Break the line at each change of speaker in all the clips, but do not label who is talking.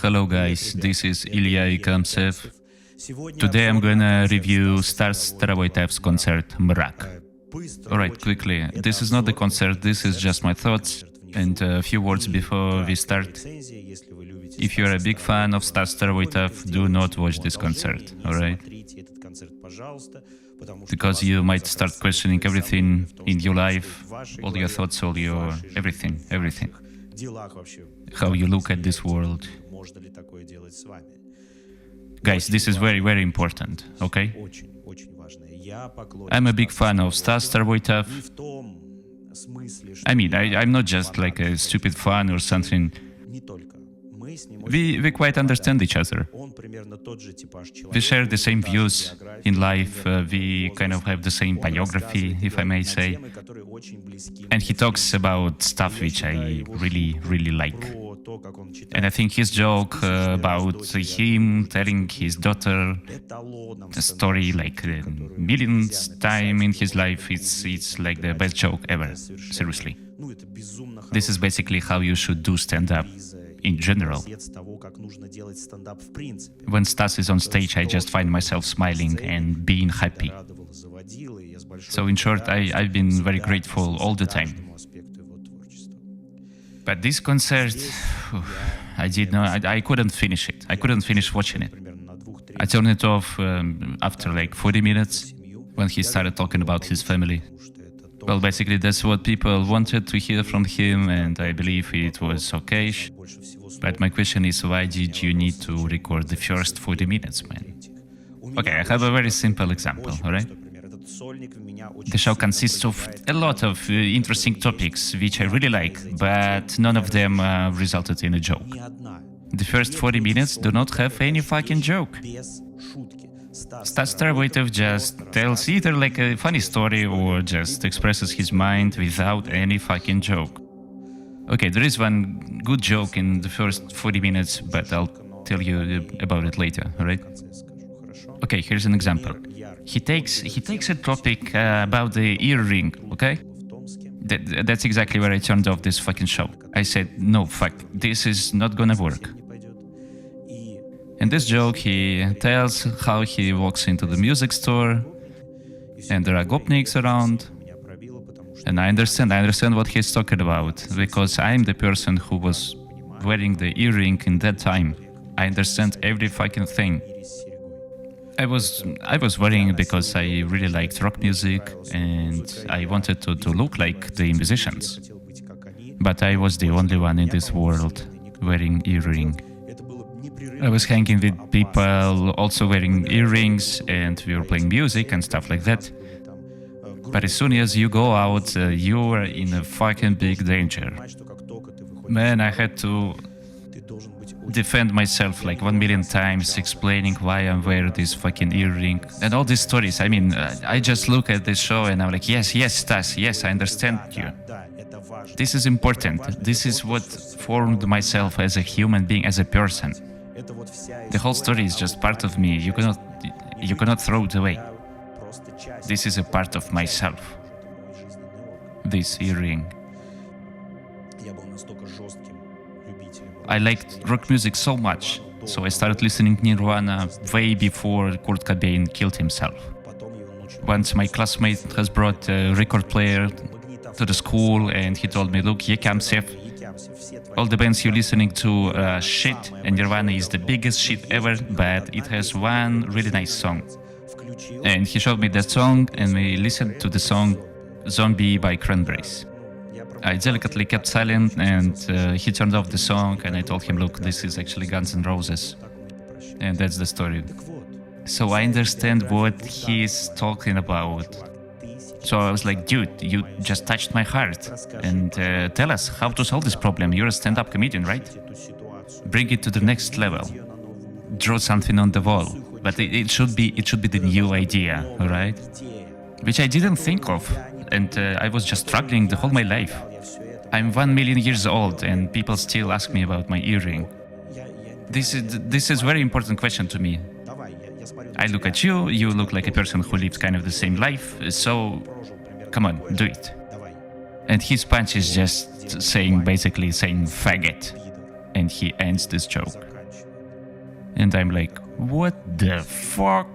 Hello guys, this is Ilya yakamsev. Today I'm gonna review Starovoitov's concert Mrak. Alright, quickly, this is not the concert, this is just my thoughts. And a few words before we start. If you're a big fan of Starovoitov, do not watch this concert, alright? Because you might start questioning everything in your life, all your thoughts, all your everything. How you look at this world. Guys, this is very, very important, okay? I'm a big fan of Starovoitov. I mean, I'm not just like a stupid fan or something. We quite understand each other. We share the same views in life, we kind of have the same biography, if I may say. And he talks about stuff which I really, really like. And I think his joke about him telling his daughter a story like the millionth time in his life, it's like the best joke ever, seriously. This is basically how you should do stand-up in general. When Stas is on stage, I just find myself smiling and being happy. So in short, I've been very grateful all the time. But this concert, I couldn't finish it. I couldn't finish watching it. I turned it off after like 40 minutes when he started talking about his family. Well, basically that's what people wanted to hear from him, and I believe it was okay. But my question is, why did you need to record the first 40 minutes, man? Okay, I have a very simple example, alright? The show consists of a lot of interesting topics, which I really like, but none of them resulted in a joke. The first 40 minutes do not have any fucking joke. Starovoitov just tells either like a funny story or just expresses his mind without any fucking joke. Okay, there is one good joke in the first 40 minutes, but I'll tell you about it later, alright? Okay, here's an example. He takes a topic about the earring, okay? That's exactly where I turned off this fucking show. I said, no, fuck, this is not gonna work. In this joke, he tells how he walks into the music store and there are gopniks around. And I understand what he's talking about, because I'm the person who was wearing the earring in that time. I understand every fucking thing. I was wearing it because I really liked rock music and I wanted to look like the musicians. But I was the only one in this world wearing earring. I was hanging with people also wearing earrings and we were playing music and stuff like that. But as soon as you go out, you are in a fucking big danger. Man, I had to defend myself like 1,000,000 times, explaining why I'm wearing this fucking earring and all these stories. I mean, I just look at this show and I'm like, yes, Stas, yes, I understand you. This is important. This is what formed myself as a human being, as a person. The whole story is just part of me. You cannot throw it away. This is a part of myself. This earring. I liked rock music so much, so I started listening to Nirvana way before Kurt Cobain killed himself. Once my classmate has brought a record player to the school and he told me, look, yakamsev, all the bands you're listening to shit, and Nirvana is the biggest shit ever, but it has one really nice song. And he showed me that song and we listened to the song Zombie by Cranberries. I delicately kept silent and he turned off the song and I told him, look, this is actually Guns N' Roses. And that's the story. So I understand what he's talking about. So I was like, dude, you just touched my heart. And tell us how to solve this problem. You're a stand-up comedian, right? Bring it to the next level. Draw something on the wall. But it should be the new idea, alright? Which I didn't think of. And I was just struggling the whole my life. I'm 1,000,000 years old and people still ask me about my earring. This is a very important question to me. I look at you, you look like a person who lives kind of the same life, so come on, do it. And his punch is just basically saying faggot. And he ends this joke. And I'm like, what the fuck?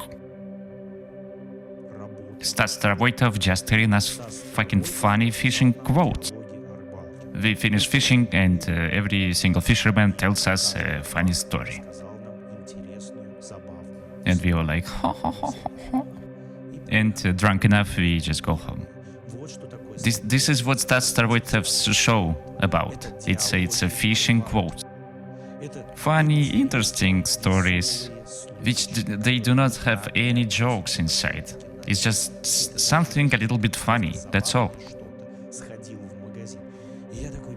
Stas Старовойтов just telling us fucking funny fishing quotes. We finish fishing and every single fisherman tells us a funny story. And we were like, ha ha ha ha ha. And drunk enough, we just go home. This is what Stas Старовойтов's show about. It's a fishing quote. Funny, interesting stories, which they do not have any jokes inside. It's just something a little bit funny, that's all.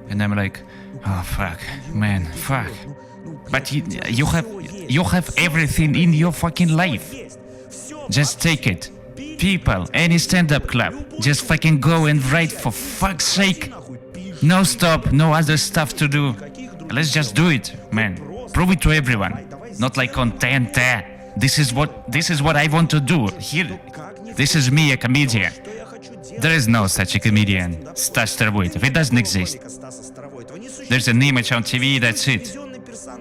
And I'm like, oh fuck, man, fuck. But you have everything in your fucking life. Just take it. People, any stand-up club, just fucking go and write for fuck's sake. No stop, no other stuff to do. Let's just do it, man. Prove it to everyone. Not like on TNT. This is what I want to do. Here, this is me, a comedian. There is no such a comedian, Stas Старовойтов. It doesn't exist. There's an image on TV, that's it.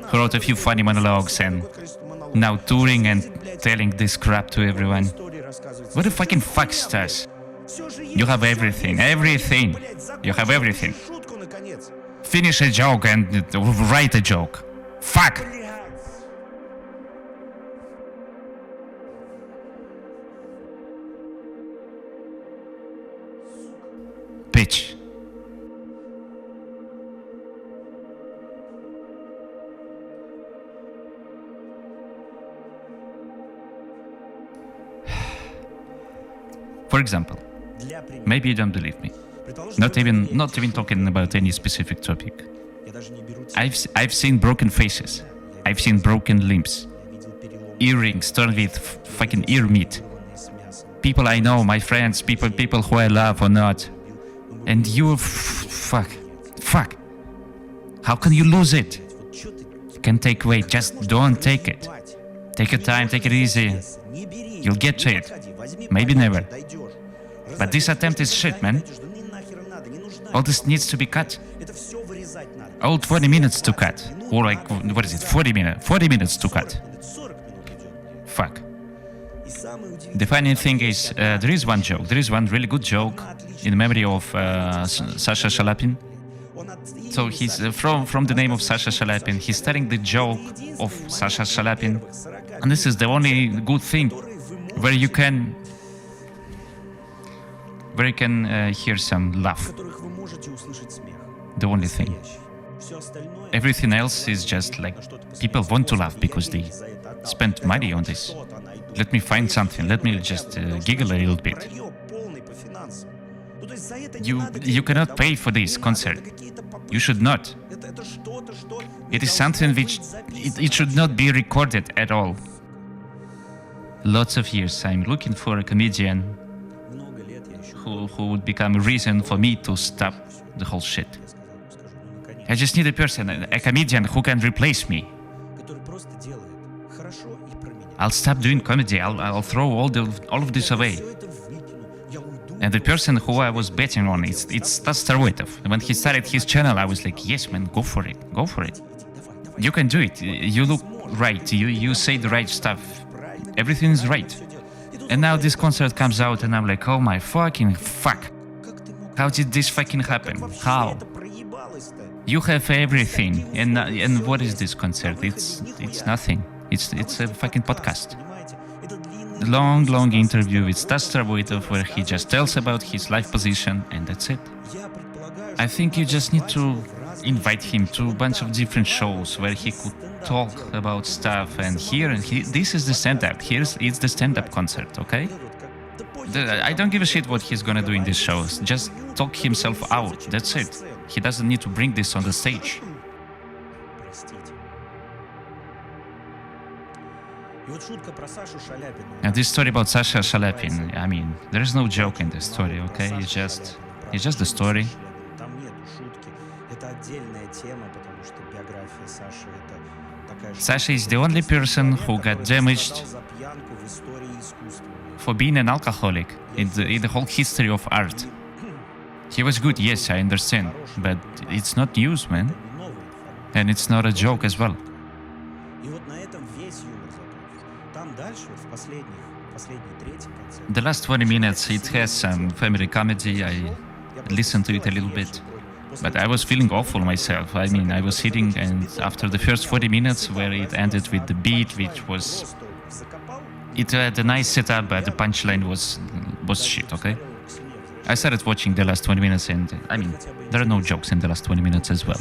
Who wrote a few funny monologues and now touring and telling this crap to everyone. What the fucking fuck, Stas? You have everything, everything. You have everything. Finish a joke and write a joke. Fuck! Bitch. For example, maybe you don't believe me. Not even talking about any specific topic. I've seen broken faces. I've seen broken limbs. Earrings torn with fucking ear meat. People I know, my friends, people who I love or not. And you, fuck. How can you lose it? You can take weight, just don't take it. Take your time, take it easy. You'll get to it. Maybe never. But this attempt is shit, man. All this needs to be cut. All 20 minutes to cut. Or like, what is it, 40 minutes? 40 minutes to cut. Fuck. The funny thing is, there is one joke. There is one really good joke in memory of Sasha Shalapin. So he's from the name of Sasha Shalapin. He's telling the joke of Sasha Shalapin. And this is the only good thing where you can hear some laugh. The only thing. Everything else is just like people want to laugh because they spent money on this. Let me find something. Let me just giggle a little bit. You cannot pay for this concert. You should not. It is something which it should not be recorded at all. Lots of years I'm looking for a comedian who would become a reason for me to stop the whole shit. I just need a person, a comedian who can replace me. I'll stop doing comedy. I'll throw all of this away. And the person who I was betting on, it's Stas Старовойтов. When he started his channel, I was like, yes, man, go for it. Go for it. You can do it. You look right. You say the right stuff. Everything is right. And now this concert comes out and I'm like, oh my fucking fuck. How did this fucking happen? How? You have everything. And what is this concert? It's nothing. It's a fucking podcast. Long interview with Stas Старовойтов where he just tells about his life position and that's it. I think you just need to invite him to a bunch of different shows where he could talk about stuff and this is the stand-up. It's the stand-up concert, okay? I don't give a shit what he's gonna do in these shows. Just talk himself out, that's it. He doesn't need to bring this on the stage. And this story about Sasha Shalapin, I mean, there is no joke in this story, okay? It's just the story. Sasha is the only person who got damaged for being an alcoholic in the whole history of art. He was good, yes, I understand, but it's not news, man. And it's not a joke as well.
И вот на этом весь юмор закончится. Там дальше, вот в последней трети концерта,
The last 20 minutes, it
начинается
has some family comedy. I
я просто
listened to
сидел
it a little
охеревший
bit.
после
But I was feeling awful myself. I mean, I was sitting, and after the first 40 minutes, where it ended with the beat, which was it had a nice setup, but the punchline was shit. Okay, I started watching the last 20 minutes, and I mean, there are no jokes in the last 20 minutes as well.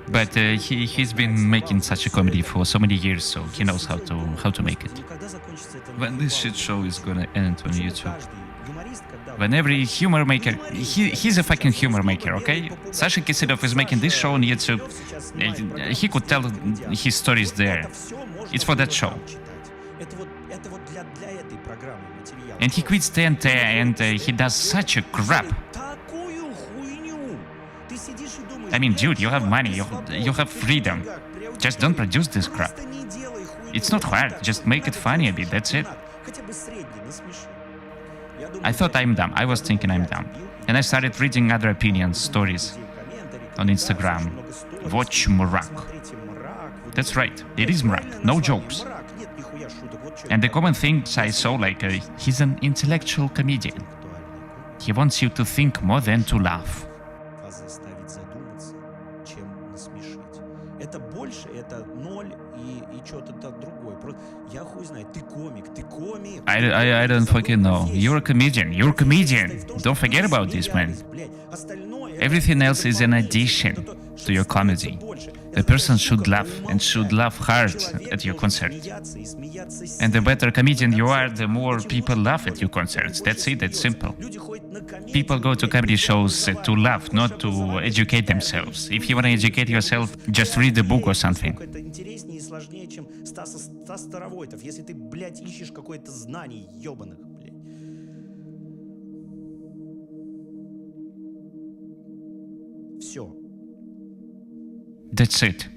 But he's been making such a comedy for so many years, so he knows how to make it. When this shit show is gonna end on YouTube? When every humor maker, he's a fucking humor maker, okay? Sasha Kisilov is making this show on YouTube. He could tell his stories there. It's for that show. And he quits TNT and he does such a crap. I mean, dude, you have money, you have freedom. Just don't produce this crap. It's not hard, just make it funny a bit, that's it. I thought I'm dumb. I was thinking I'm dumb. And I started reading other opinions, stories on Instagram. Watch mrak. That's right, it is mrak, no jokes. And the common things I saw, like, he's an intellectual comedian. He wants you to think more than to laugh.
Это больше, это ноль и что-то другое. Я хуй знаю, ты комик.
I don't fucking know. You're a comedian. You're a comedian. Don't forget about this, man. Everything else is an addition to your comedy. A person should laugh and should laugh hard at your concert. And the better comedian you are, the more people laugh at your concerts. That's it, that's simple. People go to comedy shows to laugh, not to educate themselves. If you want to educate yourself, just read a book or something.
Это интереснее и сложнее, чем Стас Старовойтов, если ты, блядь, ищешь какое-то знание ебаных, блядь. Все.
That's it.